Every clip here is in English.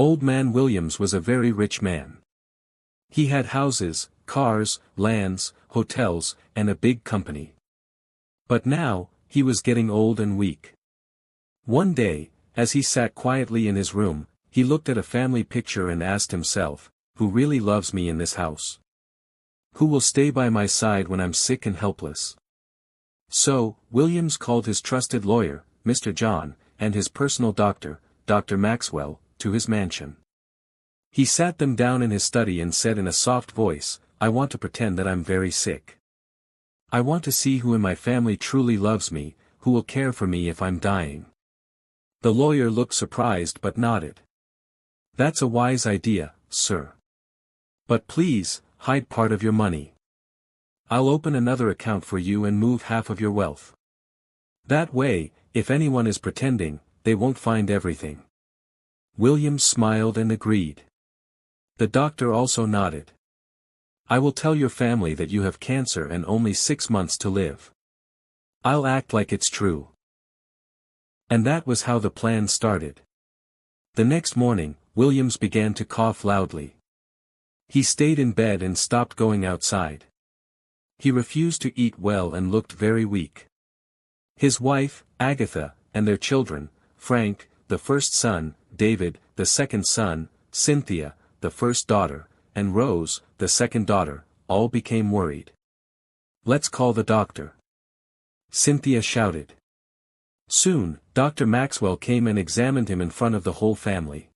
Old Man Williams was a very rich man. He had houses, cars, lands, hotels, and a big company. But now, he was getting old and weak. One day, as he sat quietly in his room, he looked at a family picture and asked himself, who really loves me in this house? Who will stay by my side when I'm sick and helpless? So, Williams called his trusted lawyer, Mr. John, and his personal doctor, Dr. Maxwell, to his mansion. He sat them down in his study and said in a soft voice, I want to pretend that I'm very sick. I want to see who in my family truly loves me, who will care for me if I'm dying. The lawyer looked surprised but nodded. That's a wise idea, sir. But please, hide part of your money. I'll open another account for you and move half of your wealth. That way, if anyone is pretending, they won't find everything. Williams smiled and agreed. The doctor also nodded. I will tell your family that you have cancer and only 6 months to live. I'll act like it's true. And that was how the plan started. The next morning, Williams began to cough loudly. He stayed in bed and stopped going outside. He refused to eat well and looked very weak. His wife, Agatha, and their children, Frank, the first son, David, the second son, Cynthia, the first daughter, and Rose, the second daughter, all became worried. Let's call the doctor. Cynthia shouted. Soon, Dr. Maxwell came and examined him in front of the whole family.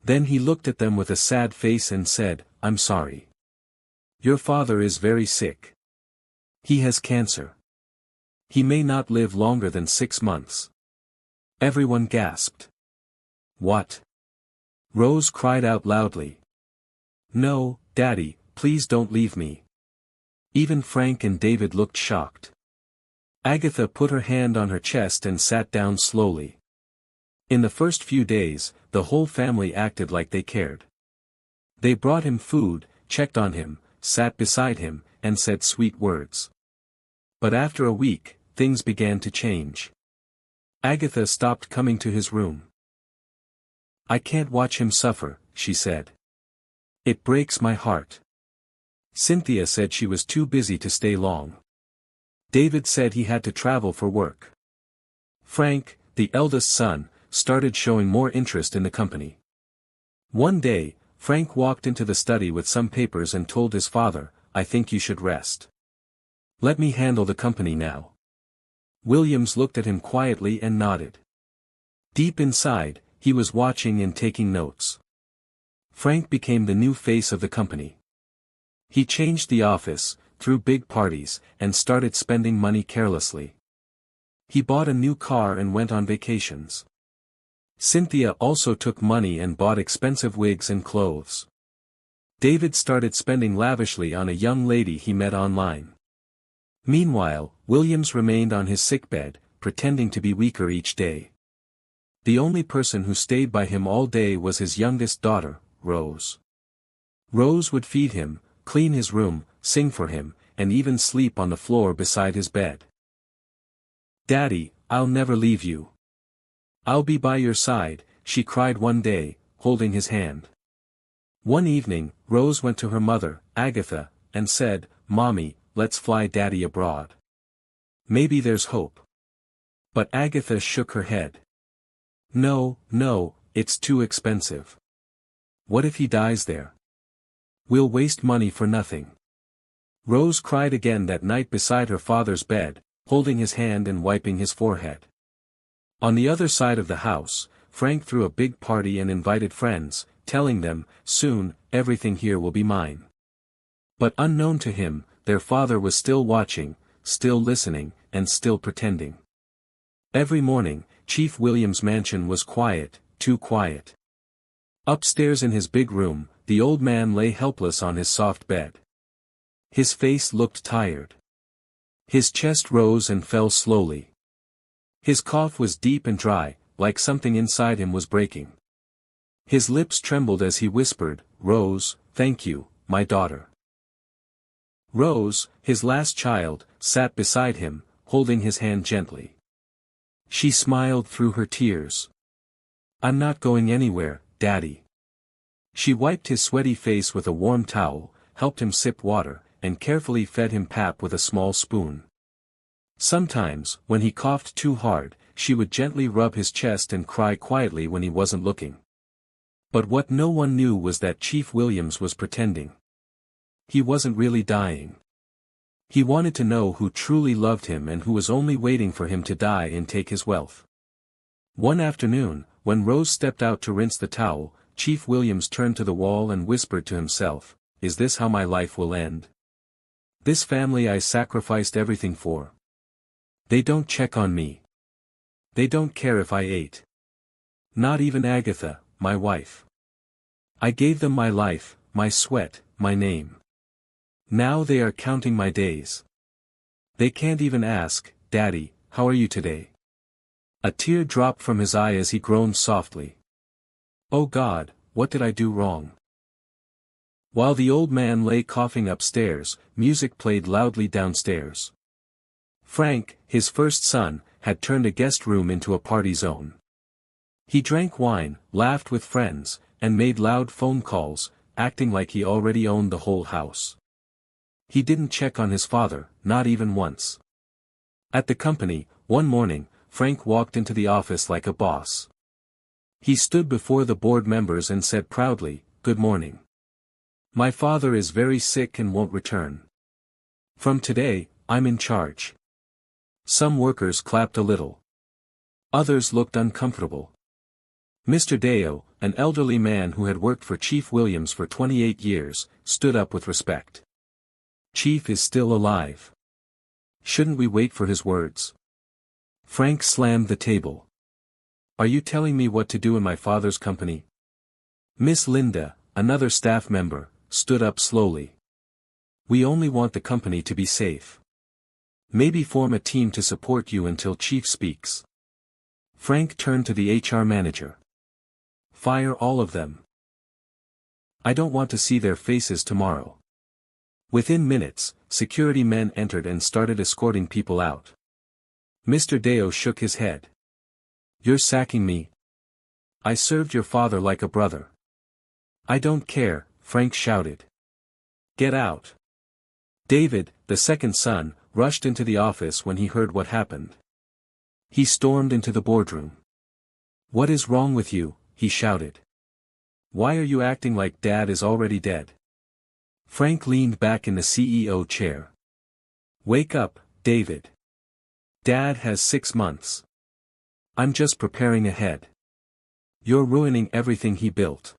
Then he looked at them with a sad face and said, I'm sorry. Your father is very sick. He has cancer. He may not live longer than 6 months. Everyone gasped. What? Rose cried out loudly. No, Daddy, please don't leave me. Even Frank and David looked shocked. Agatha put her hand on her chest and sat down slowly. In the first few days, the whole family acted like they cared. They brought him food, checked on him, sat beside him, and said sweet words. But after a week, things began to change. Agatha stopped coming to his room. I can't watch him suffer, she said. It breaks my heart. Cynthia said she was too busy to stay long. David said he had to travel for work. Frank, the eldest son, started showing more interest in the company. One day, Frank walked into the study with some papers and told his father, I think you should rest. Let me handle the company now. Williams looked at him quietly and nodded. Deep inside, he was watching and taking notes. Frank became the new face of the company. He changed the office, threw big parties, and started spending money carelessly. He bought a new car and went on vacations. Cynthia also took money and bought expensive wigs and clothes. David started spending lavishly on a young lady he met online. Meanwhile, Williams remained on his sickbed, pretending to be weaker each day. The only person who stayed by him all day was his youngest daughter, Rose. Rose would feed him, clean his room, sing for him, and even sleep on the floor beside his bed. Daddy, I'll never leave you. I'll be by your side, she cried one day, holding his hand. One evening, Rose went to her mother, Agatha, and said, Mommy, let's fly Daddy abroad. Maybe there's hope. But Agatha shook her head. No, it's too expensive. What if he dies there? We'll waste money for nothing. Rose cried again that night beside her father's bed, holding his hand and wiping his forehead. On the other side of the house, Frank threw a big party and invited friends, telling them, soon, everything here will be mine. But unknown to him, their father was still watching, still listening, and still pretending. Every morning, Chief William's mansion was quiet, too quiet. Upstairs in his big room, the old man lay helpless on his soft bed. His face looked tired. His chest rose and fell slowly. His cough was deep and dry, like something inside him was breaking. His lips trembled as he whispered, Rose, thank you, my daughter. Rose, his last child, sat beside him, holding his hand gently. She smiled through her tears. I'm not going anywhere, Daddy." She wiped his sweaty face with a warm towel, helped him sip water, and carefully fed him pap with a small spoon. Sometimes, when he coughed too hard, she would gently rub his chest and cry quietly when he wasn't looking. But what no one knew was that Chief Williams was pretending. He wasn't really dying. He wanted to know who truly loved him and who was only waiting for him to die and take his wealth. One afternoon, when Rose stepped out to rinse the towel, Chief Williams turned to the wall and whispered to himself, "Is this how my life will end? This family I sacrificed everything for. They don't check on me. They don't care if I ate. Not even Agatha, my wife. I gave them my life, my sweat, my name. Now they are counting my days. They can't even ask, 'Daddy, how are you today?'" A tear dropped from his eye as he groaned softly. "Oh God, what did I do wrong?" While the old man lay coughing upstairs, music played loudly downstairs. Frank, his first son, had turned a guest room into a party zone. He drank wine, laughed with friends, and made loud phone calls, acting like he already owned the whole house. He didn't check on his father, not even once. At the company, one morning, Frank walked into the office like a boss. He stood before the board members and said proudly, "Good morning. My father is very sick and won't return. From today, I'm in charge." Some workers clapped a little. Others looked uncomfortable. Mr. Deo, an elderly man who had worked for Chief Williams for 28 years, stood up with respect. "Chief is still alive. Shouldn't we wait for his words?" Frank slammed the table. "Are you telling me what to do in my father's company?" Miss Linda, another staff member, stood up slowly. "We only want the company to be safe. Maybe form a team to support you until Chief speaks." Frank turned to the HR manager. "Fire all of them. I don't want to see their faces tomorrow." Within minutes, security men entered and started escorting people out. Mr. Deo shook his head. "You're sacking me? I served your father like a brother." "I don't care," Frank shouted. "Get out." David, the second son, rushed into the office when he heard what happened. He stormed into the boardroom. "What is wrong with you?" he shouted. "Why are you acting like Dad is already dead?" Frank leaned back in the CEO chair. "Wake up, David. Dad has 6 months. I'm just preparing ahead. You're ruining everything he built."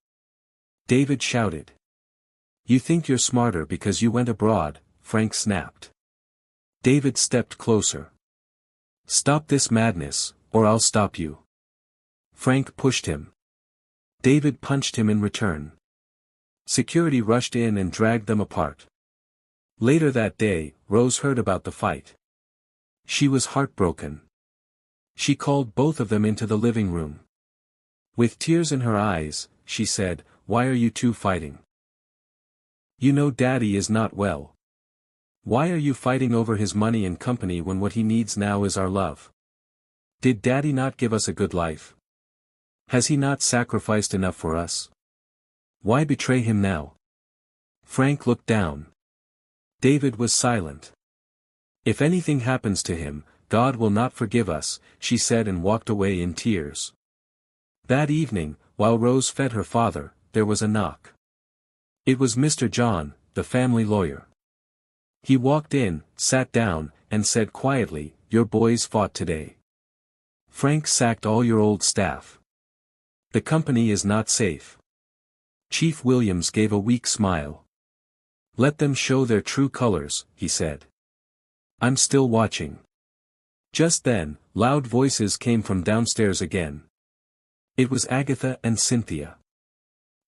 David shouted. "You think you're smarter because you went abroad," Frank snapped. David stepped closer. "Stop this madness, or I'll stop you." Frank pushed him. David punched him in return. Security rushed in and dragged them apart. Later that day, Rose heard about the fight. She was heartbroken. She called both of them into the living room. With tears in her eyes, she said, "Why are you two fighting? You know Daddy is not well. Why are you fighting over his money and company when what he needs now is our love? Did Daddy not give us a good life? Has he not sacrificed enough for us? Why betray him now?" Frank looked down. David was silent. "If anything happens to him, God will not forgive us," she said and walked away in tears. That evening, while Rose fed her father, there was a knock. It was Mr. John, the family lawyer. He walked in, sat down, and said quietly, "Your boys fought today. Frank sacked all your old staff. The company is not safe." Chief Williams gave a weak smile. "Let them show their true colors," he said. "I'm still watching." Just then, loud voices came from downstairs again. It was Agatha and Cynthia.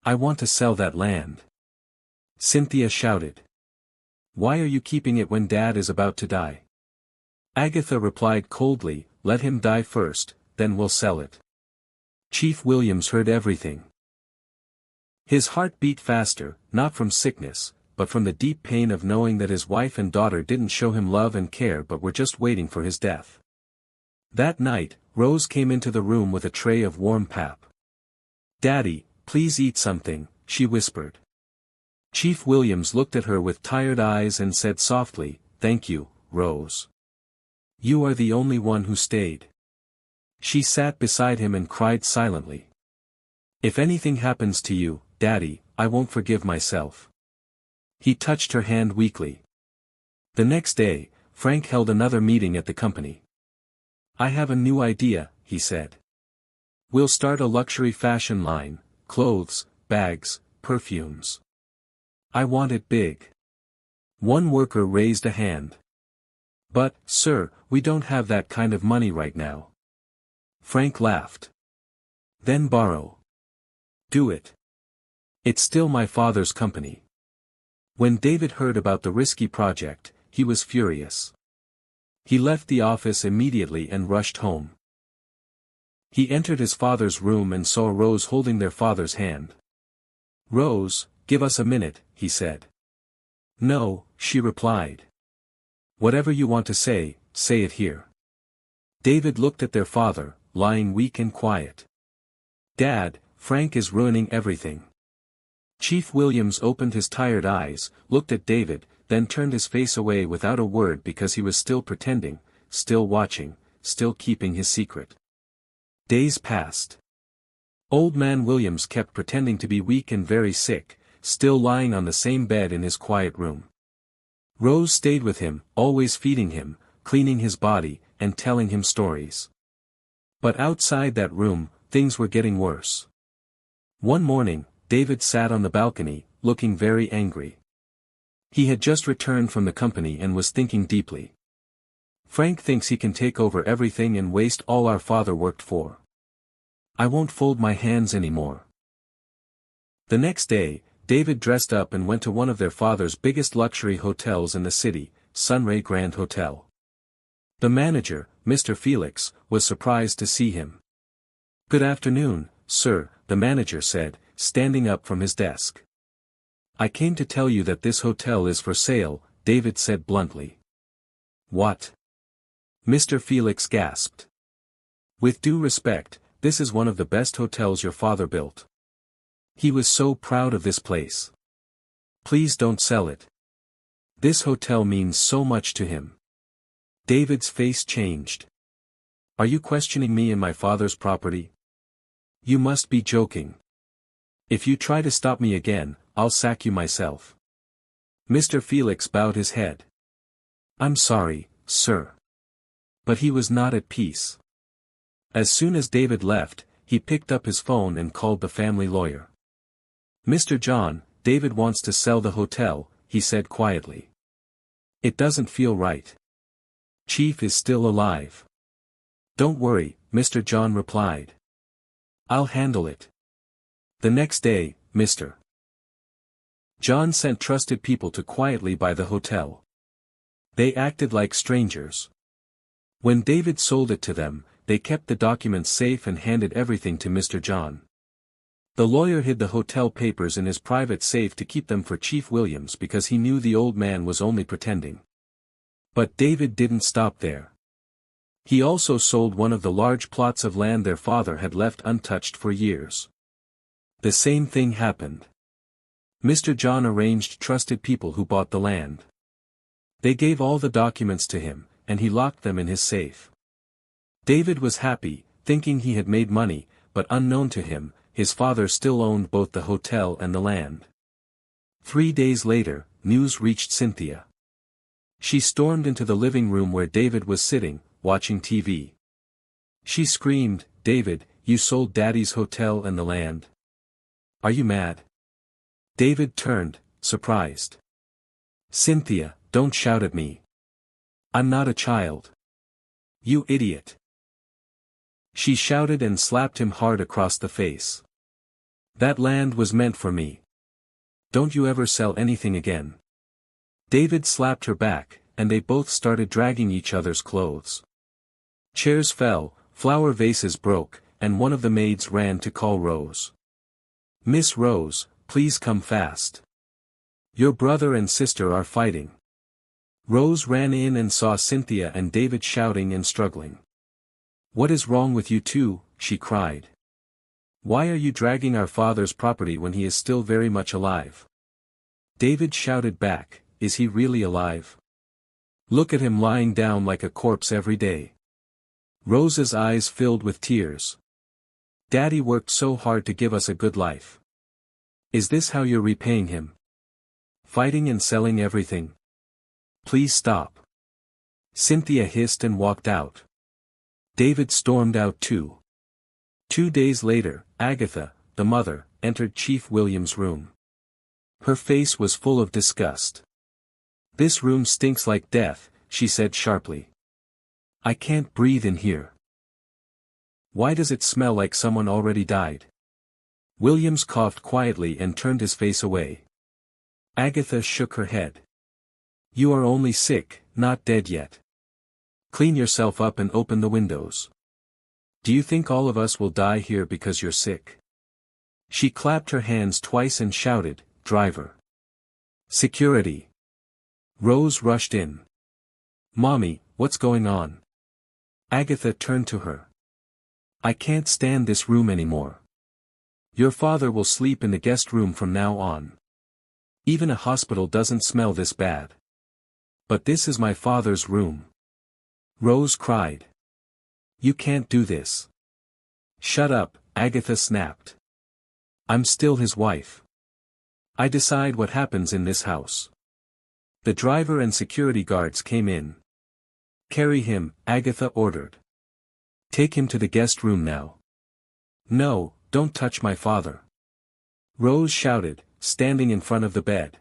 "I want to sell that land," Cynthia shouted. "Why are you keeping it when Dad is about to die?" Agatha replied coldly, "Let him die first, then we'll sell it." Chief Williams heard everything. His heart beat faster, not from sickness, but from the deep pain of knowing that his wife and daughter didn't show him love and care but were just waiting for his death. That night, Rose came into the room with a tray of warm pap. "Daddy, please eat something," she whispered. Chief Williams looked at her with tired eyes and said softly, "Thank you, Rose. You are the only one who stayed." She sat beside him and cried silently. "If anything happens to you, Daddy, I won't forgive myself." He touched her hand weakly. The next day, Frank held another meeting at the company. "I have a new idea," he said. "We'll start a luxury fashion line, clothes, bags, perfumes. I want it big." One worker raised a hand. "But, sir, we don't have that kind of money right now." Frank laughed. "Then borrow. Do it. It's still my father's company." When David heard about the risky project, he was furious. He left the office immediately and rushed home. He entered his father's room and saw Rose holding their father's hand. "Rose, give us a minute," he said. "No," she replied. "Whatever you want to say it here." David looked at their father, lying weak and quiet. "Dad, Frank is ruining everything." Chief Williams opened his tired eyes, looked at David, then turned his face away without a word because he was still pretending, still watching, still keeping his secret. Days passed. Old man Williams kept pretending to be weak and very sick, still lying on the same bed in his quiet room. Rose stayed with him, always feeding him, cleaning his body, and telling him stories. But outside that room, things were getting worse. One morning, David sat on the balcony, looking very angry. He had just returned from the company and was thinking deeply. "Frank thinks he can take over everything and waste all our father worked for. I won't fold my hands anymore." The next day, David dressed up and went to one of their father's biggest luxury hotels in the city, Sunray Grand Hotel. The manager, Mr. Felix, was surprised to see him. "Good afternoon, sir," the manager said, standing up from his desk. "I came to tell you that this hotel is for sale," David said bluntly. "What?" Mr. Felix gasped. "With due respect, this is one of the best hotels your father built. He was so proud of this place. Please don't sell it. This hotel means so much to him." David's face changed. "Are you questioning me and my father's property? You must be joking. If you try to stop me again, I'll sack you myself." Mr. Felix bowed his head. "I'm sorry, sir." But he was not at peace. As soon as David left, he picked up his phone and called the family lawyer. "Mr. John, David wants to sell the hotel," he said quietly. "It doesn't feel right. Chief is still alive." "Don't worry," Mr. John replied. "I'll handle it." The next day, Mr. John sent trusted people to quietly buy the hotel. They acted like strangers. When David sold it to them, they kept the documents safe and handed everything to Mr. John. The lawyer hid the hotel papers in his private safe to keep them for Chief Williams because he knew the old man was only pretending. But David didn't stop there. He also sold one of the large plots of land their father had left untouched for years. The same thing happened. Mr. John arranged trusted people who bought the land. They gave all the documents to him, and he locked them in his safe. David was happy, thinking he had made money, but unknown to him, his father still owned both the hotel and the land. 3 days later, news reached Cynthia. She stormed into the living room where David was sitting, watching TV. She screamed, "David, you sold Daddy's hotel and the land. Are you mad?" David turned, surprised. "Cynthia, don't shout at me. I'm not a child. You idiot." She shouted and slapped him hard across the face. "That land was meant for me. Don't you ever sell anything again." David slapped her back, and they both started dragging each other's clothes. Chairs fell, flower vases broke, and one of the maids ran to call Rose. "Miss Rose, please come fast. Your brother and sister are fighting." Rose ran in and saw Cynthia and David shouting and struggling. "What is wrong with you two?" she cried. Why are you dragging our father's property when he is still very much alive? David shouted back, is he really alive? Look at him lying down like a corpse every day. Rose's eyes filled with tears. Daddy worked so hard to give us a good life. Is this how you're repaying him? Fighting and selling everything? Please stop. Cynthia hissed and walked out. David stormed out too. 2 days later, Agatha, the mother, entered Chief William's room. Her face was full of disgust. This room stinks like death, she said sharply. I can't breathe in here. Why does it smell like someone already died? Williams coughed quietly and turned his face away. Agatha shook her head. You are only sick, not dead yet. Clean yourself up and open the windows. Do you think all of us will die here because you're sick? She clapped her hands twice and shouted, Driver. Security. Rose rushed in. Mommy, what's going on? Agatha turned to her. I can't stand this room anymore. Your father will sleep in the guest room from now on. Even a hospital doesn't smell this bad. But this is my father's room. Rose cried. You can't do this. Shut up, Agatha snapped. I'm still his wife. I decide what happens in this house. The driver and security guards came in. Carry him, Agatha ordered. Take him to the guest room now. No, don't touch my father. Rose shouted, standing in front of the bed.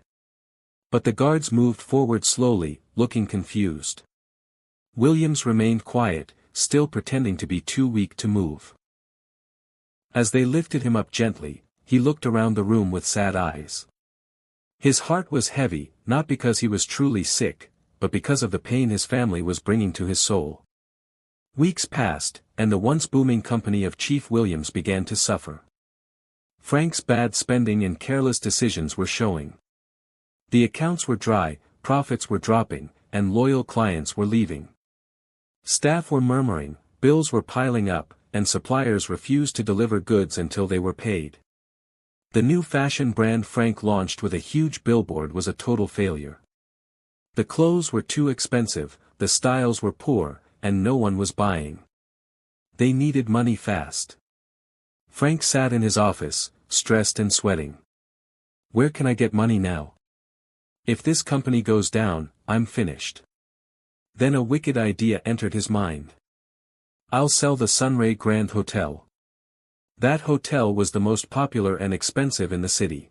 But the guards moved forward slowly, looking confused. Williams remained quiet, still pretending to be too weak to move. As they lifted him up gently, he looked around the room with sad eyes. His heart was heavy, not because he was truly sick, but because of the pain his family was bringing to his soul. Weeks passed, and the once booming company of Chief Williams began to suffer. Frank's bad spending and careless decisions were showing. The accounts were dry, profits were dropping, and loyal clients were leaving. Staff were murmuring, bills were piling up, and suppliers refused to deliver goods until they were paid. The new fashion brand Frank launched with a huge billboard was a total failure. The clothes were too expensive, the styles were poor, and no one was buying. They needed money fast. Frank sat in his office, stressed and sweating. Where can I get money now? If this company goes down, I'm finished. Then a wicked idea entered his mind. I'll sell the Sunray Grand Hotel. That hotel was the most popular and expensive in the city.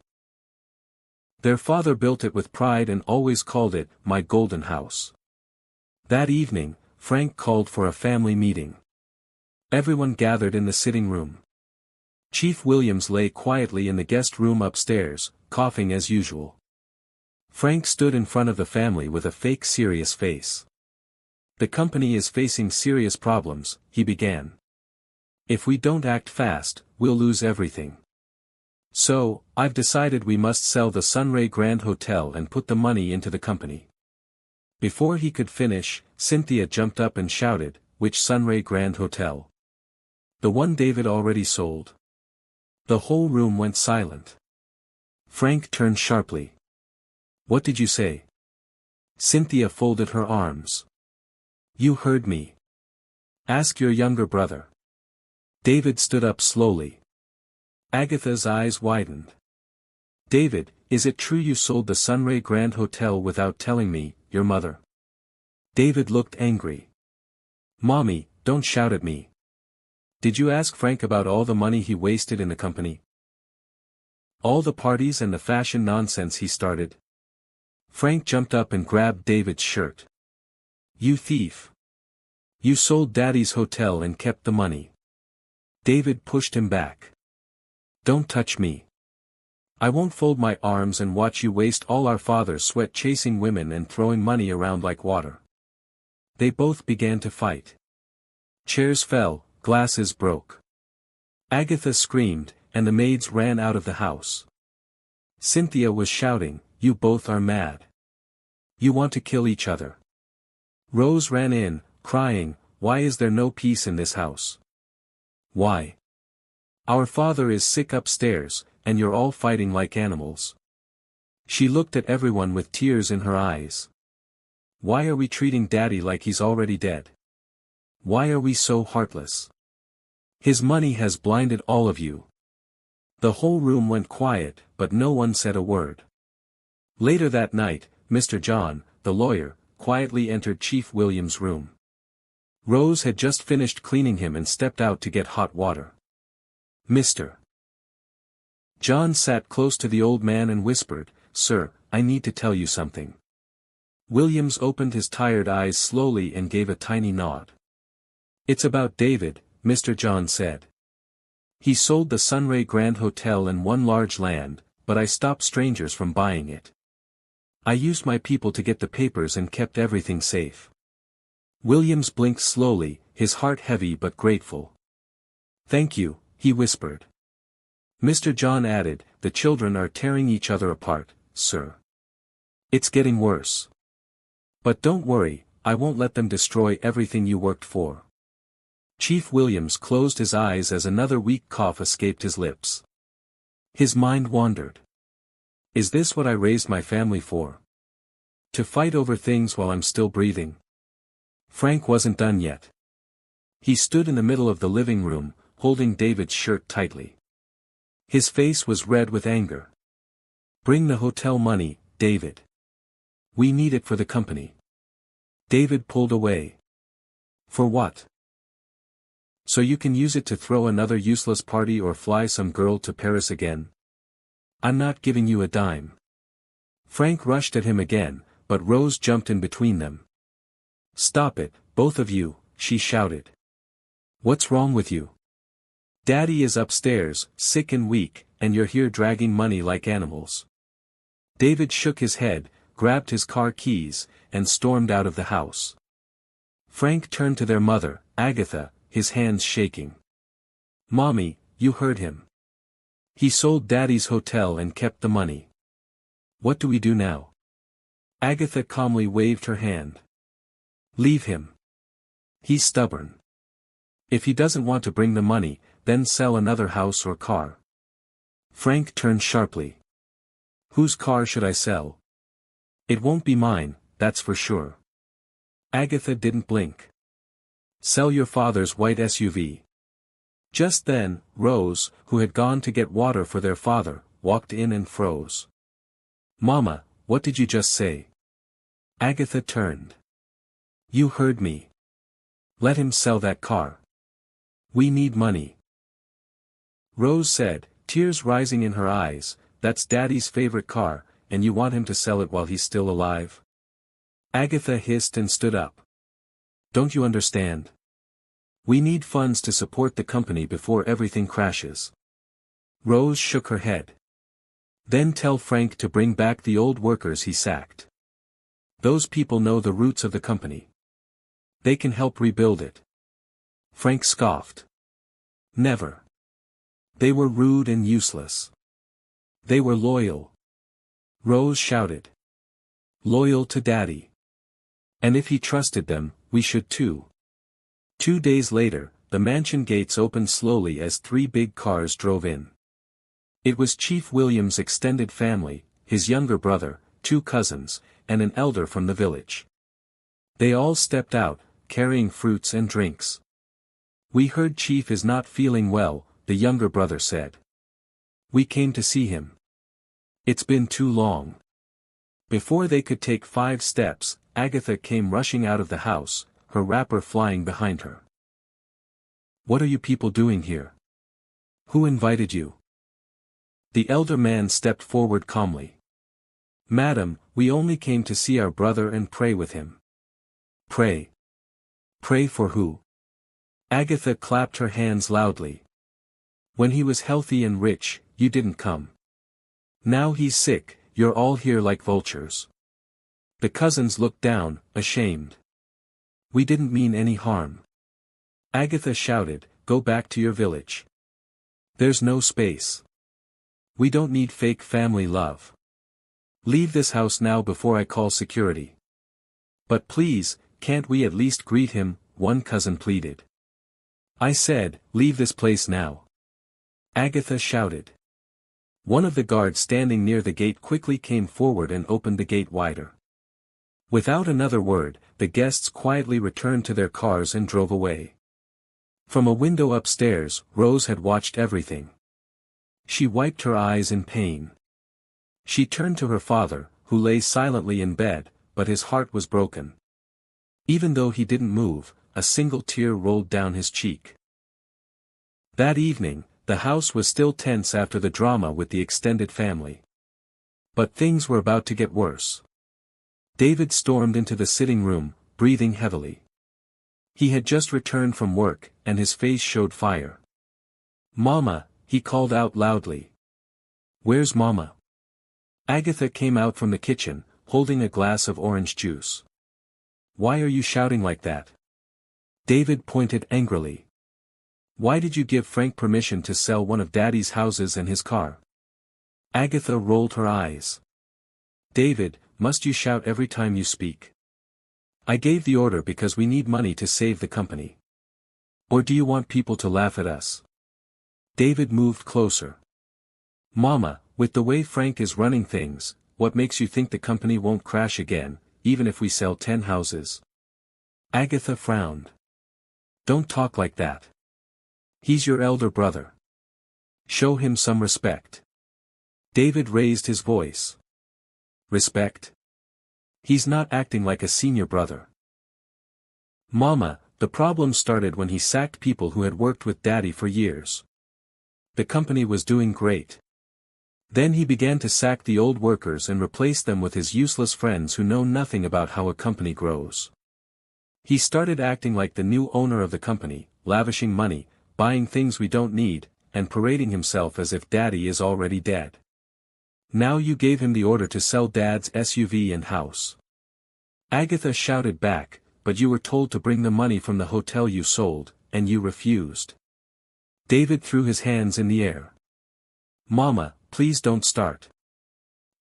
Their father built it with pride and always called it, my golden house. That evening, Frank called for a family meeting. Everyone gathered in the sitting room. Chief Williams lay quietly in the guest room upstairs, coughing as usual. Frank stood in front of the family with a fake serious face. The company is facing serious problems, he began. If we don't act fast, we'll lose everything. So, I've decided we must sell the Sunray Grand Hotel and put the money into the company. Before he could finish, Cynthia jumped up and shouted, which Sunray Grand Hotel? The one David already sold. The whole room went silent. Frank turned sharply. What did you say? Cynthia folded her arms. You heard me. Ask your younger brother. David stood up slowly. Agatha's eyes widened. David, is it true you sold the Sunray Grand Hotel without telling me, your mother? David looked angry. Mommy, don't shout at me. Did you ask Frank about all the money he wasted in the company? All the parties and the fashion nonsense he started? Frank jumped up and grabbed David's shirt. You thief. You sold Daddy's hotel and kept the money. David pushed him back. Don't touch me. I won't fold my arms and watch you waste all our father's sweat chasing women and throwing money around like water. They both began to fight. Chairs fell, glasses broke. Agatha screamed, and the maids ran out of the house. Cynthia was shouting, you both are mad. You want to kill each other. Rose ran in, crying, why is there no peace in this house? Why? Our father is sick upstairs, and you're all fighting like animals. She looked at everyone with tears in her eyes. Why are we treating Daddy like he's already dead? Why are we so heartless? His money has blinded all of you. The whole room went quiet, but no one said a word. Later that night, Mr. John, the lawyer, quietly entered Chief William's room. Rose had just finished cleaning him and stepped out to get hot water. Mr. John sat close to the old man and whispered, "Sir, I need to tell you something." Williams opened his tired eyes slowly and gave a tiny nod. "It's about David," Mr. John said. "He sold the Sunray Grand Hotel and one large land, but I stopped strangers from buying it. I used my people to get the papers and kept everything safe." Williams blinked slowly, his heart heavy but grateful. "Thank you," he whispered. Mr. John added, "The children are tearing each other apart, sir. It's getting worse. But don't worry, I won't let them destroy everything you worked for." Chief Williams closed his eyes as another weak cough escaped his lips. His mind wandered. Is this what I raised my family for? To fight over things while I'm still breathing? Frank wasn't done yet. He stood in the middle of the living room, holding David's shirt tightly. His face was red with anger. "Bring the hotel money, David. We need it for the company." David pulled away. "For what?" "So you can use it to throw another useless party or fly some girl to Paris again. I'm not giving you a dime." Frank rushed at him again, but Rose jumped in between them. "Stop it, both of you," she shouted. "What's wrong with you? Daddy is upstairs, sick and weak, and you're here dragging money like animals." David shook his head, grabbed his car keys, and stormed out of the house. Frank turned to their mother, Agatha, his hands shaking. "Mommy, you heard him. He sold Daddy's hotel and kept the money. What do we do now?" Agatha calmly waved her hand. "Leave him. He's stubborn. If he doesn't want to bring the money, then sell another house or car." Frank turned sharply. "Whose car should I sell? It won't be mine, that's for sure." Agatha didn't blink. "Sell your father's white SUV. Just then, Rose, who had gone to get water for their father, walked in and froze. "Mama, what did you just say?" Agatha turned. "You heard me. Let him sell that car. We need money." Rose said, tears rising in her eyes, "That's Daddy's favorite car, and you want him to sell it while he's still alive?" Agatha hissed and stood up. "Don't you understand? We need funds to support the company before everything crashes." Rose shook her head. "Then tell Frank to bring back the old workers he sacked. Those people know the roots of the company. They can help rebuild it." Frank scoffed. "Never. They were rude and useless. They were loyal." Rose shouted. "Loyal to Daddy. And if he trusted them, we should too." 2 days later, the mansion gates opened slowly as 3 big cars drove in. It was Chief William's extended family, his younger brother, 2 cousins, and an elder from the village. They all stepped out, carrying fruits and drinks. "We heard Chief is not feeling well," the younger brother said. "We came to see him. It's been too long." Before they could take 5 steps, Agatha came rushing out of the house, her wrapper flying behind her. "What are you people doing here? Who invited you?" The elder man stepped forward calmly. "Madam, we only came to see our brother and pray with him." "Pray? Pray for who?" Agatha clapped her hands loudly. "When he was healthy and rich, you didn't come. Now he's sick, you're all here like vultures." The cousins looked down, ashamed. "We didn't mean any harm." Agatha shouted, "Go back to your village. There's no space. We don't need fake family love. Leave this house now before I call security." "But please, can't we at least greet him?" one cousin pleaded. "I said, leave this place now. Agatha shouted. One of the guards standing near the gate quickly came forward and opened the gate wider. Without another word, the guests quietly returned to their cars and drove away. From a window upstairs, Rose had watched everything. She wiped her eyes in pain. She turned to her father, who lay silently in bed, but his heart was broken. Even though he didn't move, a single tear rolled down his cheek. That evening, the house was still tense after the drama with the extended family. But things were about to get worse. David stormed into the sitting room, breathing heavily. He had just returned from work, and his face showed fire. "Mama," he called out loudly. "Where's Mama?" Agatha came out from the kitchen, holding a glass of orange juice. "Why are you shouting like that?" David pointed angrily. "Why did you give Frank permission to sell one of Daddy's houses and his car?" Agatha rolled her eyes. "David, must you shout every time you speak? I gave the order because we need money to save the company. Or do you want people to laugh at us?" David moved closer. "Mama, with the way Frank is running things, what makes you think the company won't crash again, even if we sell 10 houses?" Agatha frowned. "Don't talk like that. He's your elder brother. Show him some respect." David raised his voice. "Respect? He's not acting like a senior brother." "Mama, the problem started when he sacked people who had worked with Daddy for years. The company was doing great. Then he began to sack the old workers and replace them with his useless friends who know nothing about how a company grows. He started acting like the new owner of the company, lavishing money, buying things we don't need, and parading himself as if Daddy is already dead. Now you gave him the order to sell Dad's SUV and house." Agatha shouted back, "But you were told to bring the money from the hotel you sold, and you refused." David threw his hands in the air. "Mama, please don't start.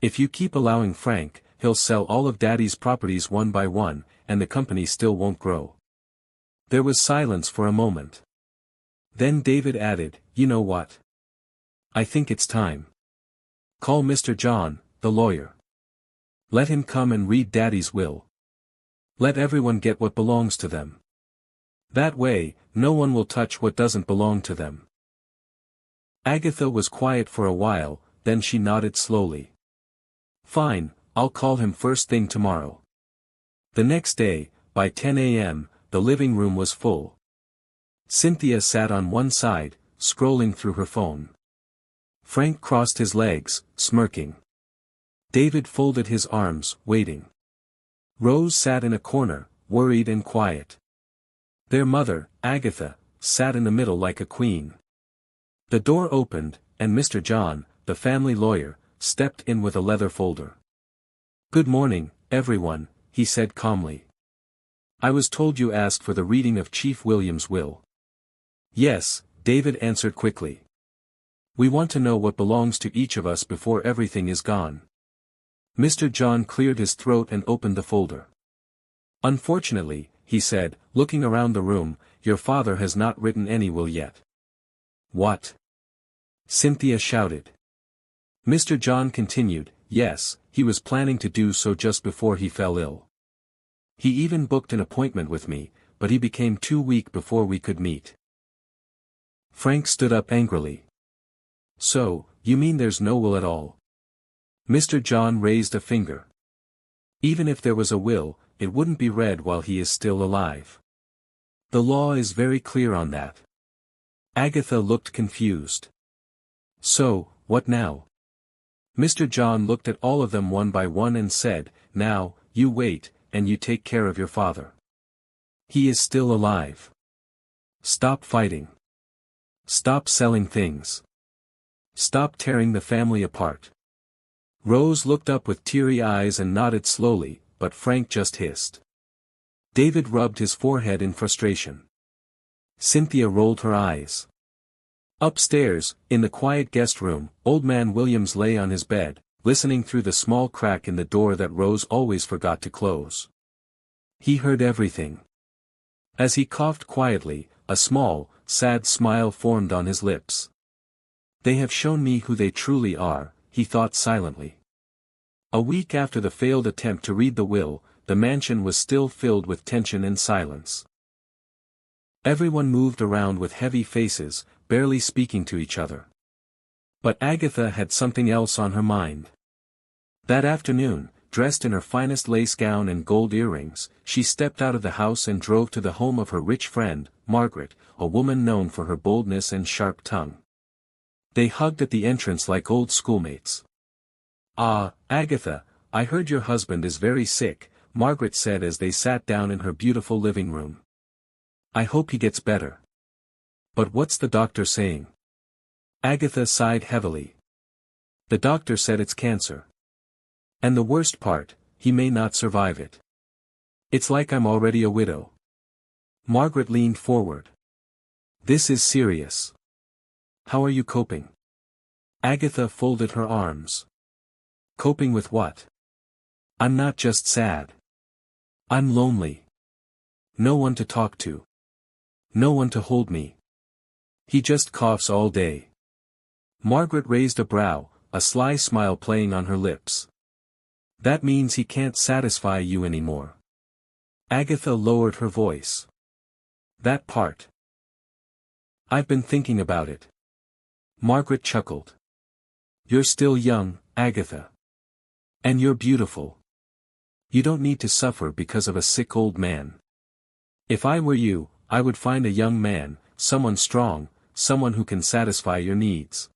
If you keep allowing Frank, he'll sell all of Daddy's properties one by one, and the company still won't grow." There was silence for a moment. Then David added, "You know what? I think it's time. Call Mr. John, the lawyer. Let him come and read Daddy's will. Let everyone get what belongs to them. That way, no one will touch what doesn't belong to them." Agatha was quiet for a while, then she nodded slowly. "Fine, I'll call him first thing tomorrow." The next day, by 10 a.m., the living room was full. Cynthia sat on one side, scrolling through her phone. Frank crossed his legs, smirking. David folded his arms, waiting. Rose sat in a corner, worried and quiet. Their mother, Agatha, sat in the middle like a queen. The door opened, and Mr. John, the family lawyer, stepped in with a leather folder. "Good morning, everyone," he said calmly. "I was told you asked for the reading of Chief William's will." "Yes," David answered quickly. "We want to know what belongs to each of us before everything is gone." Mr. John cleared his throat and opened the folder. "Unfortunately," he said, looking around the room, "your father has not written any will yet." "What?" Cynthia shouted. Mr. John continued, "Yes, he was planning to do so just before he fell ill. He even booked an appointment with me, but he became too weak before we could meet." Frank stood up angrily. "So, you mean there's no will at all?" Mr. John raised a finger. "Even if there was a will, it wouldn't be read while he is still alive. The law is very clear on that." Agatha looked confused. "So, what now?" Mr. John looked at all of them one by one and said, "Now, you wait, and you take care of your father. He is still alive. Stop fighting. Stop selling things. Stop tearing the family apart." Rose looked up with teary eyes and nodded slowly, but Frank just hissed. David rubbed his forehead in frustration. Cynthia rolled her eyes. Upstairs, in the quiet guest room, Old Man Williams lay on his bed, listening through the small crack in the door that Rose always forgot to close. He heard everything. As he coughed quietly, a small, sad smile formed on his lips. They have shown me who they truly are, he thought silently. A week after the failed attempt to read the will, the mansion was still filled with tension and silence. Everyone moved around with heavy faces, barely speaking to each other. But Agatha had something else on her mind. That afternoon, dressed in her finest lace gown and gold earrings, she stepped out of the house and drove to the home of her rich friend, Margaret, a woman known for her boldness and sharp tongue. They hugged at the entrance like old schoolmates. "Ah, Agatha, I heard your husband is very sick," Margaret said as they sat down in her beautiful living room. "I hope he gets better." "But what's the doctor saying?" Agatha sighed heavily. "The doctor said it's cancer. And the worst part, he may not survive it. It's like I'm already a widow." Margaret leaned forward. "This is serious. How are you coping?" Agatha folded her arms. "Coping with what? I'm not just sad. I'm lonely. No one to talk to. No one to hold me. He just coughs all day." Margaret raised a brow, a sly smile playing on her lips. "That means he can't satisfy you anymore." Agatha lowered her voice. "That part. I've been thinking about it." Margaret chuckled. "You're still young, Agatha. And you're beautiful. You don't need to suffer because of a sick old man. If I were you, I would find a young man, someone strong, someone who can satisfy your needs."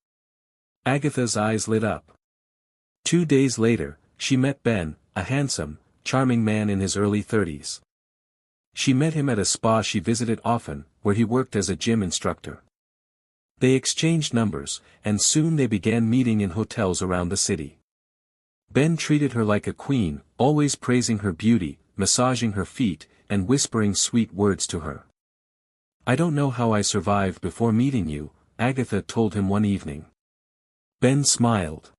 Agatha's eyes lit up. 2 days later, she met Ben, a handsome, charming man in his early 30s. She met him at a spa she visited often, where he worked as a gym instructor. They exchanged numbers, and soon they began meeting in hotels around the city. Ben treated her like a queen, always praising her beauty, massaging her feet, and whispering sweet words to her. "I don't know how I survived before meeting you," Agatha told him one evening. Ben smiled.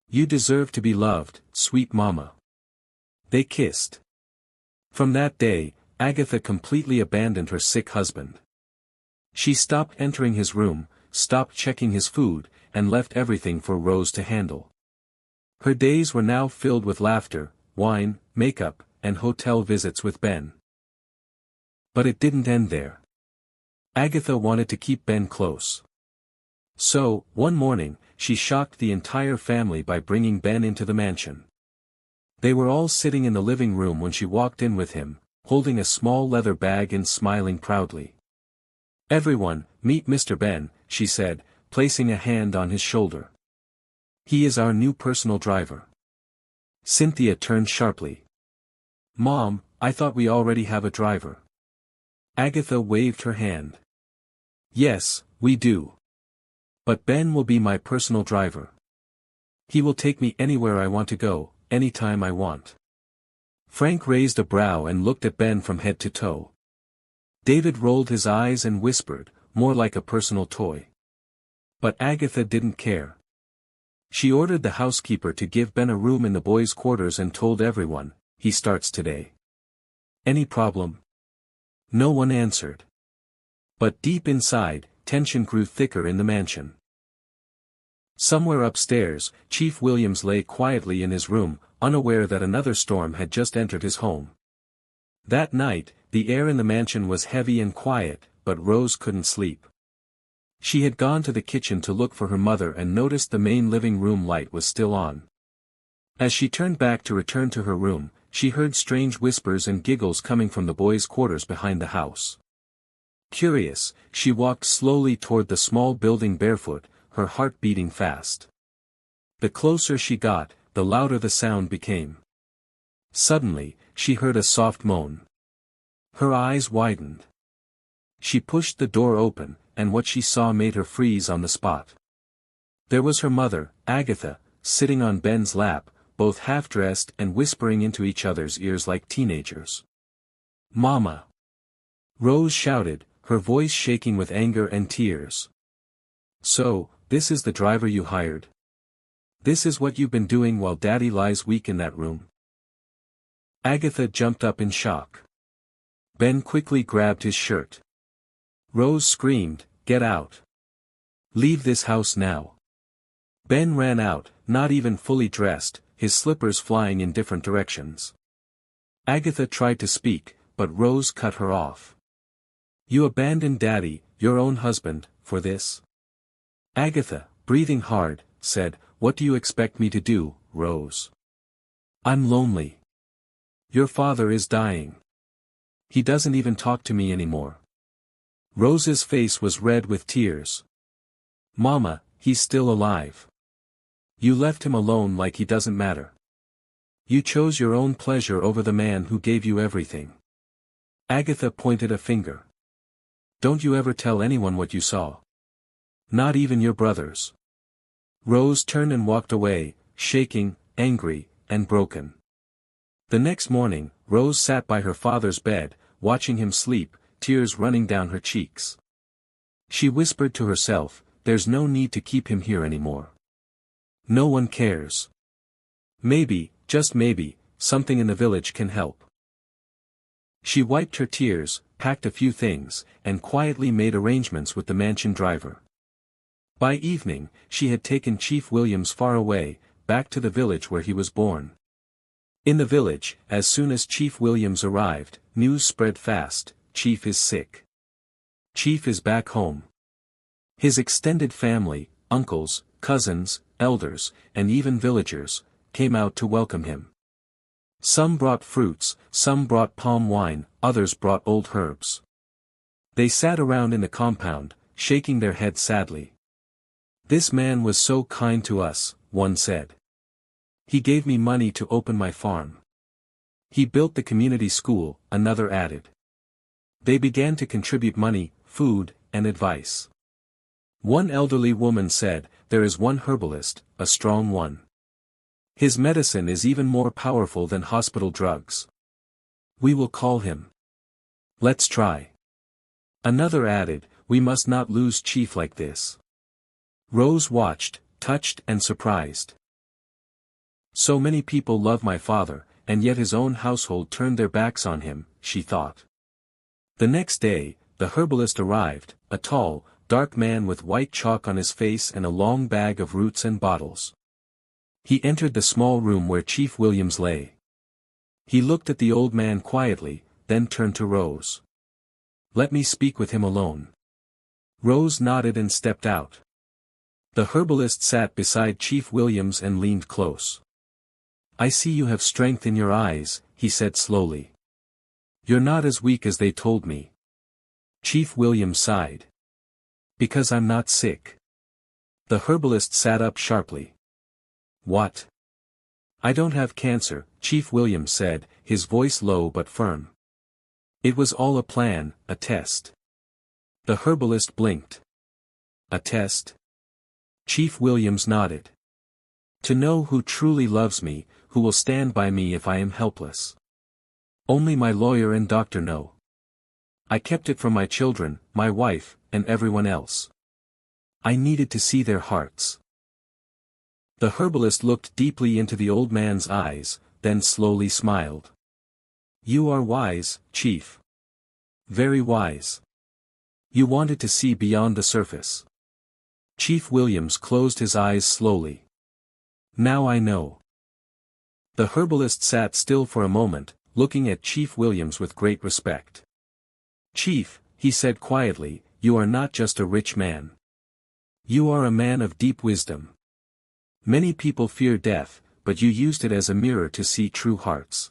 "You deserve to be loved, sweet mama." They kissed. From that day, Agatha completely abandoned her sick husband. She stopped entering his room, stopped checking his food, and left everything for Rose to handle. Her days were now filled with laughter, wine, makeup, and hotel visits with Ben. But it didn't end there. Agatha wanted to keep Ben close. So, one morning, she shocked the entire family by bringing Ben into the mansion. They were all sitting in the living room when she walked in with him, holding a small leather bag and smiling proudly. "Everyone, meet Mr. Ben," she said, placing a hand on his shoulder. "He is our new personal driver." Cynthia turned sharply. "Mom, I thought we already have a driver." Agatha waved her hand. "Yes, we do. But Ben will be my personal driver. He will take me anywhere I want to go, anytime I want." Frank raised a brow and looked at Ben from head to toe. David rolled his eyes and whispered, "More like a personal toy." But Agatha didn't care. She ordered the housekeeper to give Ben a room in the boys' quarters and told everyone, "He starts today." "Any problem?" No one answered. But deep inside, tension grew thicker in the mansion. Somewhere upstairs, Chief Williams lay quietly in his room, unaware that another storm had just entered his home. That night, the air in the mansion was heavy and quiet, but Rose couldn't sleep. She had gone to the kitchen to look for her mother and noticed the main living room light was still on. As she turned back to return to her room, she heard strange whispers and giggles coming from the boys' quarters behind the house. Curious, she walked slowly toward the small building barefoot, her heart beating fast. The closer she got, the louder the sound became. Suddenly, she heard a soft moan. Her eyes widened. She pushed the door open, and what she saw made her freeze on the spot. There was her mother, Agatha, sitting on Ben's lap, both half-dressed and whispering into each other's ears like teenagers. "Mama!" Rose shouted, her voice shaking with anger and tears. "So, this is the driver you hired? This is what you've been doing while Daddy lies weak in that room?" Agatha jumped up in shock. Ben quickly grabbed his shirt. Rose screamed, "Get out! Leave this house now. Ben ran out, not even fully dressed, his slippers flying in different directions. Agatha tried to speak, but Rose cut her off. You abandoned Daddy, your own husband, for this? Agatha, breathing hard, said, What do you expect me to do, Rose? I'm lonely. Your father is dying. He doesn't even talk to me anymore. Rose's face was red with tears. Mama, he's still alive. You left him alone like he doesn't matter. You chose your own pleasure over the man who gave you everything. Agatha pointed a finger. Don't you ever tell anyone what you saw. Not even your brothers. Rose turned and walked away, shaking, angry, and broken. The next morning, Rose sat by her father's bed, watching him sleep, tears running down her cheeks. She whispered to herself, There's no need to keep him here anymore. No one cares. Maybe, just maybe, something in the village can help. She wiped her tears, packed a few things, and quietly made arrangements with the mansion driver. By evening, she had taken Chief Williams far away, back to the village where he was born. In the village, as soon as Chief Williams arrived, news spread fast, Chief is sick. Chief is back home. His extended family, uncles, cousins, elders, and even villagers, came out to welcome him. Some brought fruits, some brought palm wine, others brought old herbs. They sat around in the compound, shaking their heads sadly. This man was so kind to us, one said. He gave me money to open my farm. He built the community school, another added. They began to contribute money, food, and advice. One elderly woman said, There is one herbalist, a strong one. His medicine is even more powerful than hospital drugs. We will call him. Let's try. Another added, We must not lose Chief like this. Rose watched, touched and surprised. So many people love my father, and yet his own household turned their backs on him, she thought. The next day, the herbalist arrived, a tall, dark man with white chalk on his face and a long bag of roots and bottles. He entered the small room where Chief Williams lay. He looked at the old man quietly, then turned to Rose. Let me speak with him alone. Rose nodded and stepped out. The herbalist sat beside Chief Williams and leaned close. I see you have strength in your eyes, he said slowly. You're not as weak as they told me. Chief Williams sighed. Because I'm not sick. The herbalist sat up sharply. What? I don't have cancer, Chief Williams said, his voice low but firm. It was all a plan, a test. The herbalist blinked. A test? Chief Williams nodded. To know who truly loves me, who will stand by me if I am helpless. Only my lawyer and doctor know. I kept it from my children, my wife, and everyone else. I needed to see their hearts. The herbalist looked deeply into the old man's eyes, then slowly smiled. You are wise, Chief. Very wise. You wanted to see beyond the surface. Chief Williams closed his eyes slowly. Now I know. The herbalist sat still for a moment, looking at Chief Williams with great respect. Chief, he said quietly, you are not just a rich man. You are a man of deep wisdom. Many people fear death, but you used it as a mirror to see true hearts.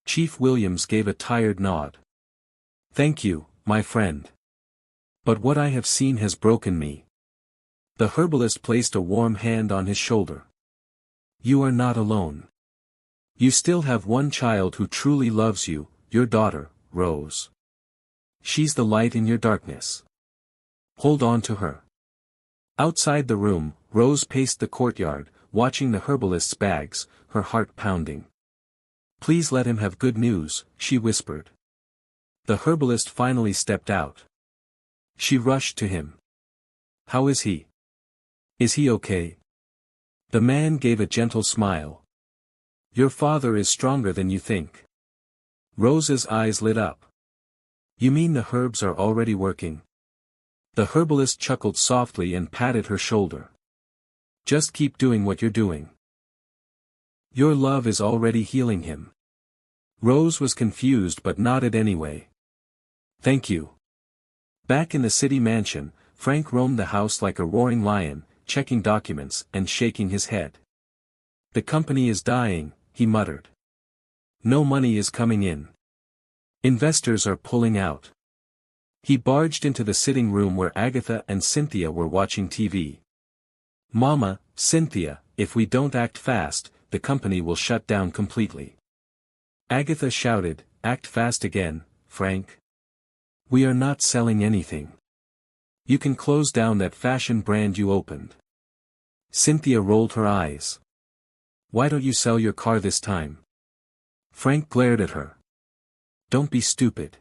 Chief Williams gave a tired nod. Thank you, my friend. But what I have seen has broken me. The herbalist placed a warm hand on his shoulder. You are not alone. You still have one child who truly loves you, your daughter, Rose. She's the light in your darkness. Hold on to her. Outside the room, Rose paced the courtyard, watching the herbalist's bags, her heart pounding. Please let him have good news, she whispered. The herbalist finally stepped out. She rushed to him. How is he? Is he okay? The man gave a gentle smile. Your father is stronger than you think. Rose's eyes lit up. You mean the herbs are already working? The herbalist chuckled softly and patted her shoulder. Just keep doing what you're doing. Your love is already healing him. Rose was confused but nodded anyway. Thank you. Back in the city mansion, Frank roamed the house like a roaring lion, checking documents and shaking his head. The company is dying, he muttered. No money is coming in. Investors are pulling out. He barged into the sitting room where Agatha and Cynthia were watching TV. Mama, Cynthia, if we don't act fast, the company will shut down completely. Agatha shouted, act fast again, Frank. We are not selling anything. You can close down that fashion brand you opened. Cynthia rolled her eyes. Why don't you sell your car this time? Frank glared at her. Don't be stupid.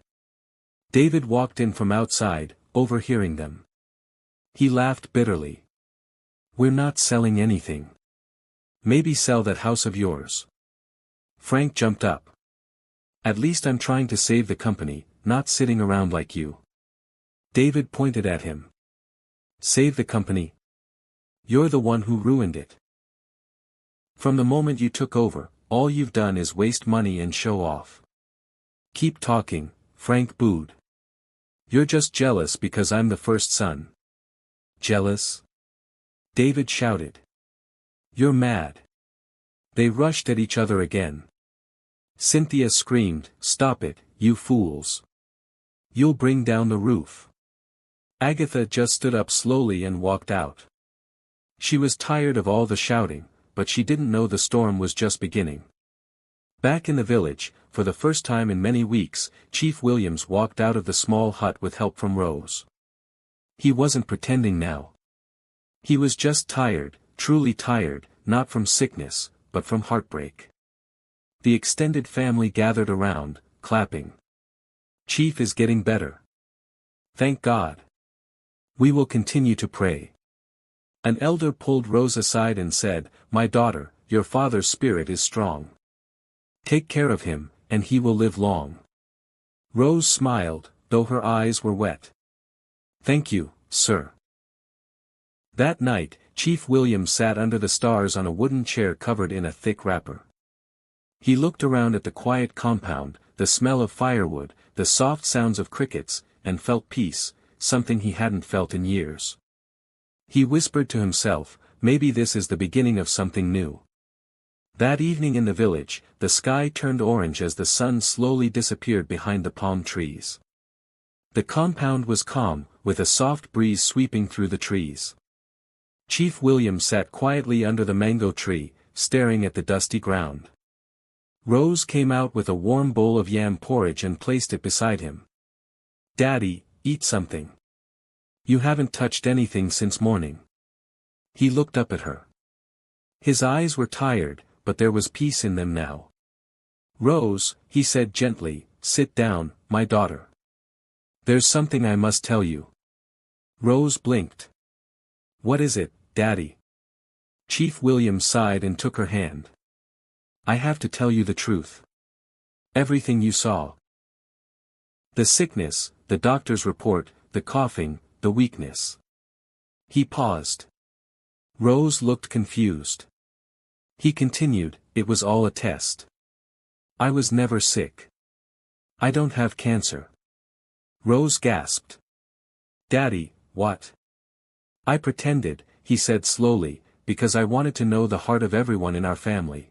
David walked in from outside, overhearing them. He laughed bitterly. We're not selling anything. Maybe sell that house of yours. Frank jumped up. At least I'm trying to save the company, not sitting around like you. David pointed at him. Save the company? You're the one who ruined it. From the moment you took over, all you've done is waste money and show off. Keep talking, Frank booed. You're just jealous because I'm the first son. Jealous? David shouted. You're mad. They rushed at each other again. Cynthia screamed, stop it, you fools. You'll bring down the roof. Agatha just stood up slowly and walked out. She was tired of all the shouting, but she didn't know the storm was just beginning. Back in the village, for the first time in many weeks, Chief Williams walked out of the small hut with help from Rose. He wasn't pretending now. He was just tired, truly tired, not from sickness, but from heartbreak. The extended family gathered around, clapping. Chief is getting better. Thank God. We will continue to pray. An elder pulled Rose aside and said, my daughter, your father's spirit is strong. Take care of him, and he will live long. Rose smiled, though her eyes were wet. Thank you, sir. That night, Chief Williams sat under the stars on a wooden chair covered in a thick wrapper. He looked around at the quiet compound, the smell of firewood, the soft sounds of crickets, and felt peace, something he hadn't felt in years. He whispered to himself, maybe this is the beginning of something new. That evening in the village, the sky turned orange as the sun slowly disappeared behind the palm trees. The compound was calm, with a soft breeze sweeping through the trees. Chief Williams sat quietly under the mango tree, staring at the dusty ground. Rose came out with a warm bowl of yam porridge and placed it beside him. Daddy, eat something. You haven't touched anything since morning. He looked up at her. His eyes were tired, but there was peace in them now. Rose, he said gently, sit down, my daughter. There's something I must tell you. Rose blinked. What is it, Daddy? Chief Williams sighed and took her hand. I have to tell you the truth. Everything you saw. The sickness, the doctor's report, the coughing, the weakness. He paused. Rose looked confused. He continued, it was all a test. I was never sick. I don't have cancer. Rose gasped. Daddy, what? I pretended, he said slowly, because I wanted to know the heart of everyone in our family.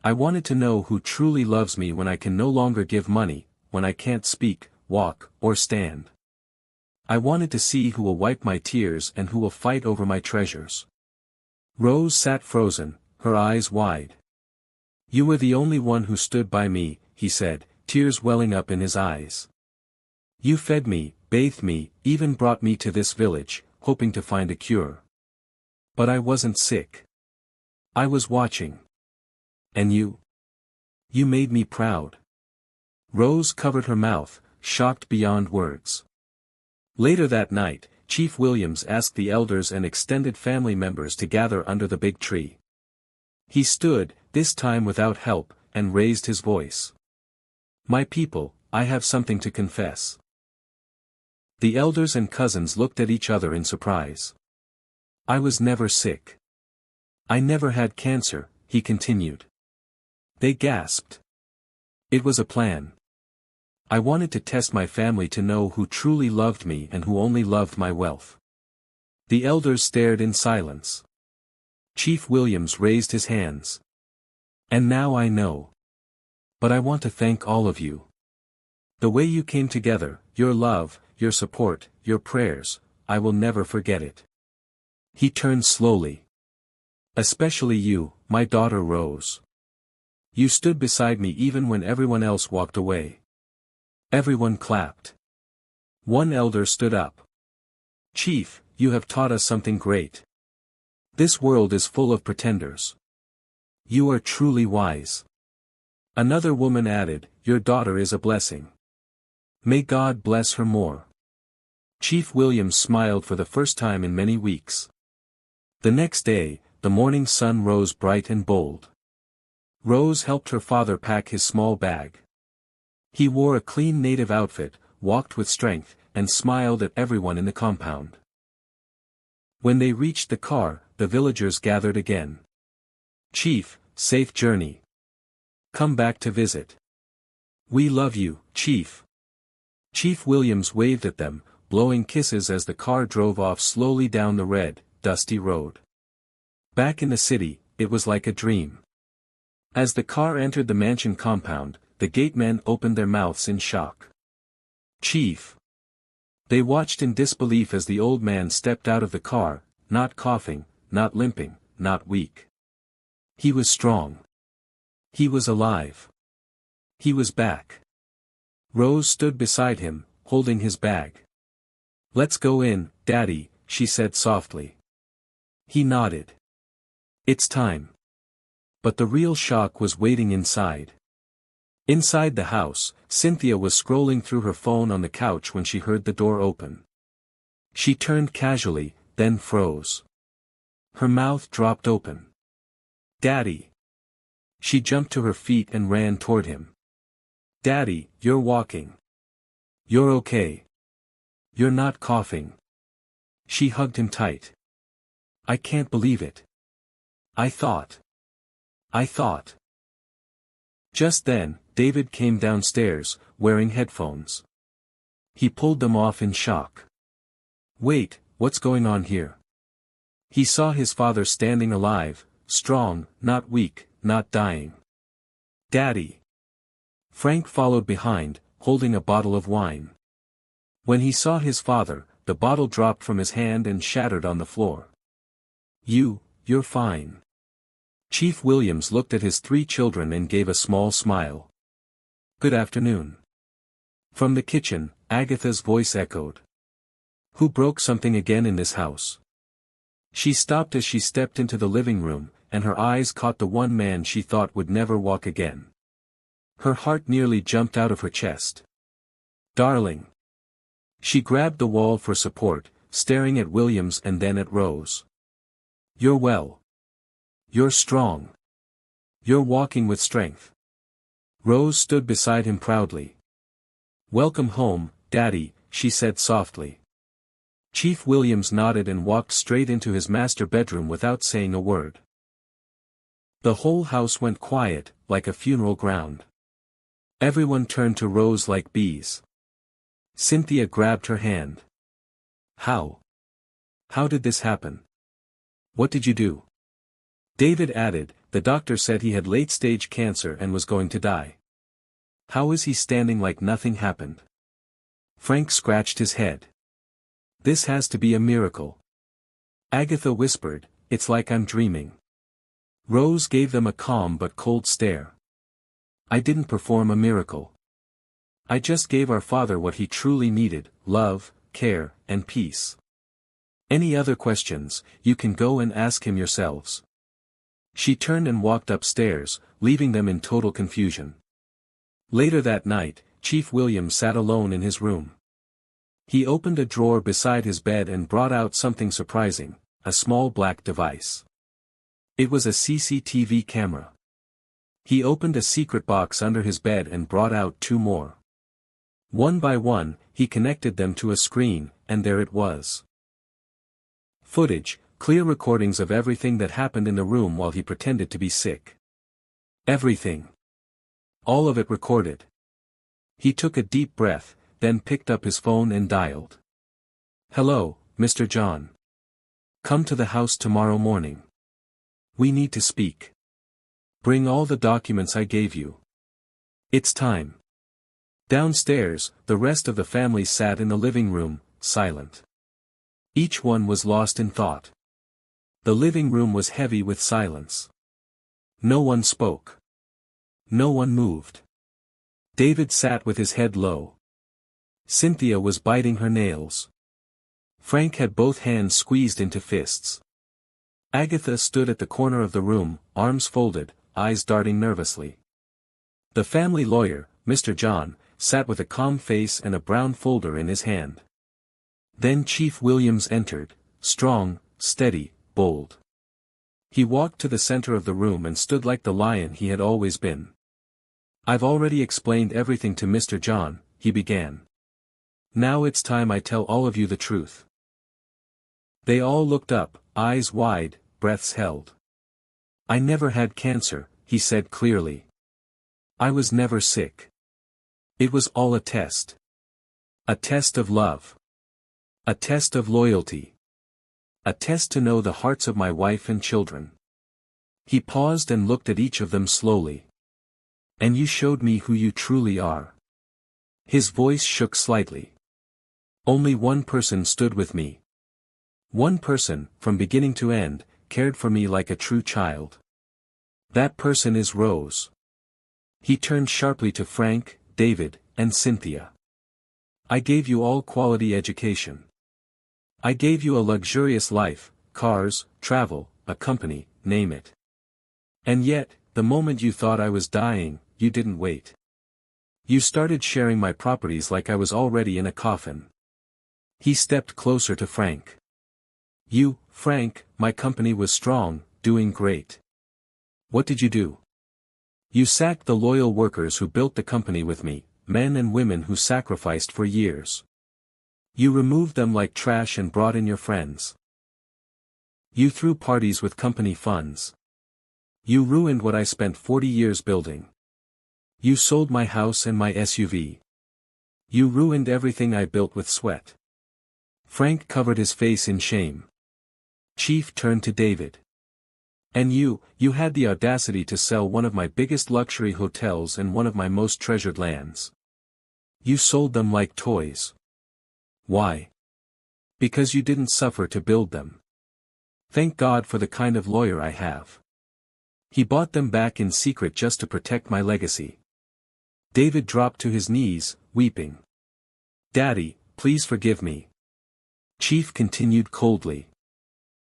I wanted to know who truly loves me when I can no longer give money, when I can't speak, walk, or stand. I wanted to see who will wipe my tears and who will fight over my treasures. Rose sat frozen, her eyes wide. You were the only one who stood by me, he said, tears welling up in his eyes. You fed me, bathed me, even brought me to this village, hoping to find a cure. But I wasn't sick. I was watching. And you? You made me proud. Rose covered her mouth, shocked beyond words. Later that night, Chief Williams asked the elders and extended family members to gather under the big tree. He stood, this time without help, and raised his voice. My people, I have something to confess. The elders and cousins looked at each other in surprise. I was never sick. I never had cancer, he continued. They gasped. It was a plan. I wanted to test my family to know who truly loved me and who only loved my wealth. The elders stared in silence. Chief Williams raised his hands. And now I know. But I want to thank all of you. The way you came together, your love, your support, your prayers, I will never forget it. He turned slowly. Especially you, my daughter Rose. You stood beside me even when everyone else walked away. Everyone clapped. One elder stood up. Chief, you have taught us something great. This world is full of pretenders. You are truly wise. Another woman added, your daughter is a blessing. May God bless her more. Chief Williams smiled for the first time in many weeks. The next day, the morning sun rose bright and bold. Rose helped her father pack his small bag. He wore a clean native outfit, walked with strength, and smiled at everyone in the compound. When they reached the car, the villagers gathered again. Chief, safe journey. Come back to visit. We love you, Chief. Chief Williams waved at them, blowing kisses as the car drove off slowly down the red, dusty road. Back in the city, it was like a dream. As the car entered the mansion compound, the gatemen opened their mouths in shock. Chief. They watched in disbelief as the old man stepped out of the car, not coughing, not limping, not weak. He was strong. He was alive. He was back. Rose stood beside him, holding his bag. Let's go in, Daddy, she said softly. He nodded. It's time. But the real shock was waiting inside. Inside the house, Cynthia was scrolling through her phone on the couch when she heard the door open. She turned casually, then froze. Her mouth dropped open. Daddy. She jumped to her feet and ran toward him. Daddy, you're walking. You're okay. You're not coughing. She hugged him tight. I can't believe it. I thought. Just then, David came downstairs, wearing headphones. He pulled them off in shock. Wait, what's going on here? He saw his father standing alive, strong, not weak, not dying. Daddy. Frank followed behind, holding a bottle of wine. When he saw his father, the bottle dropped from his hand and shattered on the floor. You're fine. Chief Williams looked at his 3 children and gave a small smile. Good afternoon. From the kitchen, Agatha's voice echoed. Who broke something again in this house? She stopped as she stepped into the living room, and her eyes caught the one man she thought would never walk again. Her heart nearly jumped out of her chest. Darling. She grabbed the wall for support, staring at Williams and then at Rose. You're well. You're strong. You're walking with strength. Rose stood beside him proudly. Welcome home, Daddy, she said softly. Chief Williams nodded and walked straight into his master bedroom without saying a word. The whole house went quiet, like a funeral ground. Everyone turned to Rose like bees. Cynthia grabbed her hand. How? How did this happen? What did you do? David added, the doctor said he had late-stage cancer and was going to die. How is he standing like nothing happened? Frank scratched his head. This has to be a miracle. Agatha whispered, it's like I'm dreaming. Rose gave them a calm but cold stare. I didn't perform a miracle. I just gave our father what he truly needed, love, care, and peace. Any other questions, you can go and ask him yourselves. She turned and walked upstairs, leaving them in total confusion. Later that night, Chief Williams sat alone in his room. He opened a drawer beside his bed and brought out something surprising, a small black device. It was a CCTV camera. He opened a secret box under his bed and brought out 2 more. One by one, he connected them to a screen, and there it was. Footage, clear recordings of everything that happened in the room while he pretended to be sick. Everything. All of it recorded. He took a deep breath, then picked up his phone and dialed. "Hello, Mr. John. Come to the house tomorrow morning. We need to speak. Bring all the documents I gave you. It's time." Downstairs, the rest of the family sat in the living room, silent. Each one was lost in thought. The living room was heavy with silence. No one spoke. No one moved. David sat with his head low. Cynthia was biting her nails. Frank had both hands squeezed into fists. Agatha stood at the corner of the room, arms folded, eyes darting nervously. The family lawyer, Mr. John, sat with a calm face and a brown folder in his hand. Then Chief Williams entered, strong, steady, bold. He walked to the center of the room and stood like the lion he had always been. "I've already explained everything to Mr. John," he began. "Now it's time I tell all of you the truth." They all looked up, eyes wide, breaths held. "I never had cancer," he said clearly. "I was never sick. It was all a test. A test of love. A test of loyalty. A test to know the hearts of my wife and children." He paused and looked at each of them slowly. "And you showed me who you truly are." His voice shook slightly. "Only one person stood with me. One person, from beginning to end, cared for me like a true child. That person is Rose." He turned sharply to Frank, David, and Cynthia. "I gave you all quality education. I gave you a luxurious life, cars, travel, a company, name it. And yet, the moment you thought I was dying, you didn't wait. You started sharing my properties like I was already in a coffin." He stepped closer to Frank. Frank, my company was strong, doing great. What did you do? You sacked the loyal workers who built the company with me, men and women who sacrificed for years. You removed them like trash and brought in your friends. You threw parties with company funds. You ruined what I spent 40 years building. You sold my house and my SUV. You ruined everything I built with sweat. Frank covered his face in shame. Chief turned to David. "And you had the audacity to sell one of my biggest luxury hotels and one of my most treasured lands. You sold them like toys. Why? Because you didn't suffer to build them. Thank God for the kind of lawyer I have. He bought them back in secret just to protect my legacy." David dropped to his knees, weeping. "Daddy, please forgive me." Chief continued coldly.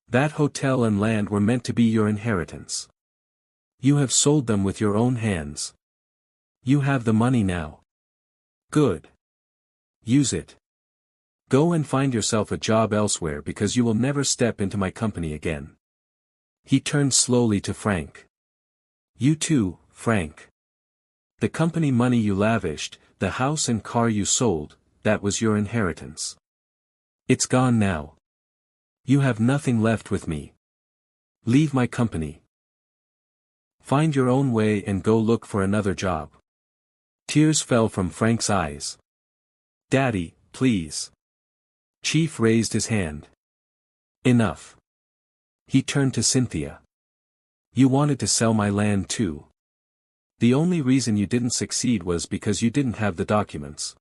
"That hotel and land were meant to be your inheritance. You have sold them with your own hands. You have the money now. Good. Use it. Go and find yourself a job elsewhere because you will never step into my company again." He turned slowly to Frank. "You too, Frank. The company money you lavished, the house and car you sold, that was your inheritance. It's gone now. You have nothing left with me. Leave my company. Find your own way and go look for another job." Tears fell from Frank's eyes. "Daddy, please." Chief raised his hand. "Enough." He turned to Cynthia. "You wanted to sell my land too. The only reason you didn't succeed was because you didn't have the documents.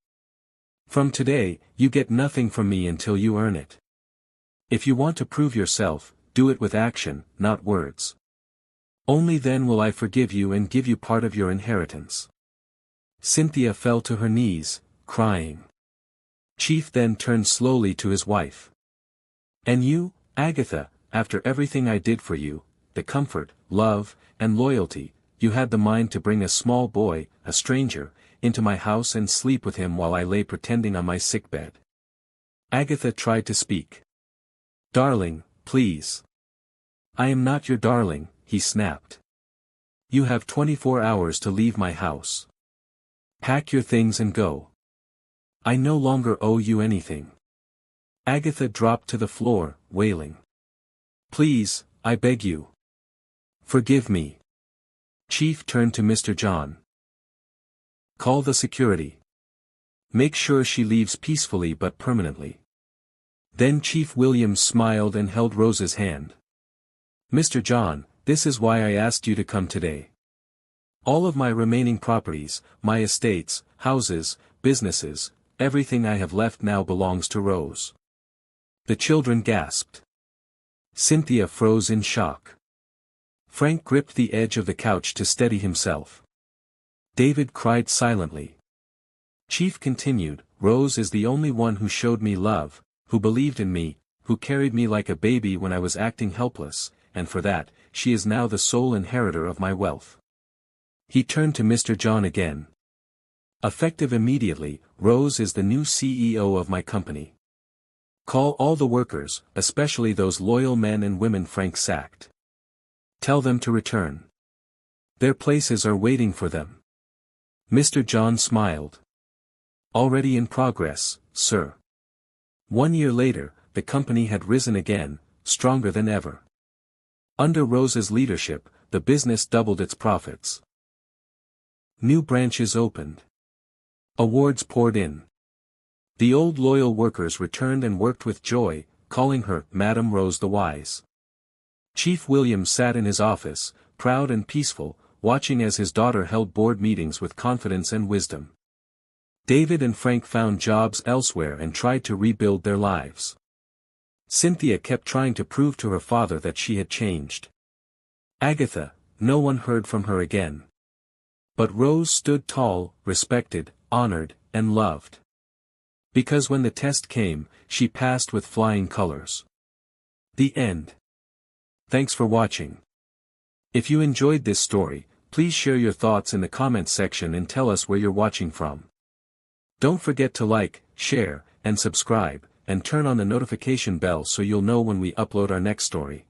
From today, you get nothing from me until you earn it. If you want to prove yourself, do it with action, not words. Only then will I forgive you and give you part of your inheritance." Cynthia fell to her knees, crying. Chief then turned slowly to his wife. "And you, Agatha, after everything I did for you, the comfort, love, and loyalty, you had the mind to bring a small boy, a stranger, into my house and sleep with him while I lay pretending on my sickbed." Agatha tried to speak. "Darling, please." "I am not your darling," he snapped. "You have 24 hours to leave my house. Pack your things and go. I no longer owe you anything. Agatha dropped to the floor, wailing. Please, I beg you. Forgive me. Chief turned to Mr. John. Call the security. Make sure she leaves peacefully but permanently. Then Chief Williams smiled and held Rose's hand. Mr. John, this is why I asked you to come today. All of my remaining properties, my estates, houses, businesses, everything I have left now belongs to Rose. The children gasped. Cynthia froze in shock. Frank gripped the edge of the couch to steady himself. David cried silently. Chief continued, Rose is the only one who showed me love, who believed in me, who carried me like a baby when I was acting helpless, and for that, she is now the sole inheritor of my wealth. He turned to Mr. John again. Effective immediately, Rose is the new CEO of my company. Call all the workers, especially those loyal men and women Frank sacked. Tell them to return. Their places are waiting for them. Mr. John smiled. Already in progress, sir. 1 year later, the company had risen again, stronger than ever. Under Rose's leadership, the business doubled its profits. New branches opened. Awards poured in. The old loyal workers returned and worked with joy, calling her Madam Rose the Wise. Chief Williams sat in his office, proud and peaceful, watching as his daughter held board meetings with confidence and wisdom. David and Frank found jobs elsewhere and tried to rebuild their lives. Cynthia kept trying to prove to her father that she had changed. Agatha, no one heard from her again. But Rose stood tall, respected, honored, and loved. Because when the test came, she passed with flying colors. The end. Thanks for watching. If you enjoyed this story, please share your thoughts in the comments section and tell us where you're watching from. Don't forget to like, share, and subscribe, and turn on the notification bell so you'll know when we upload our next story.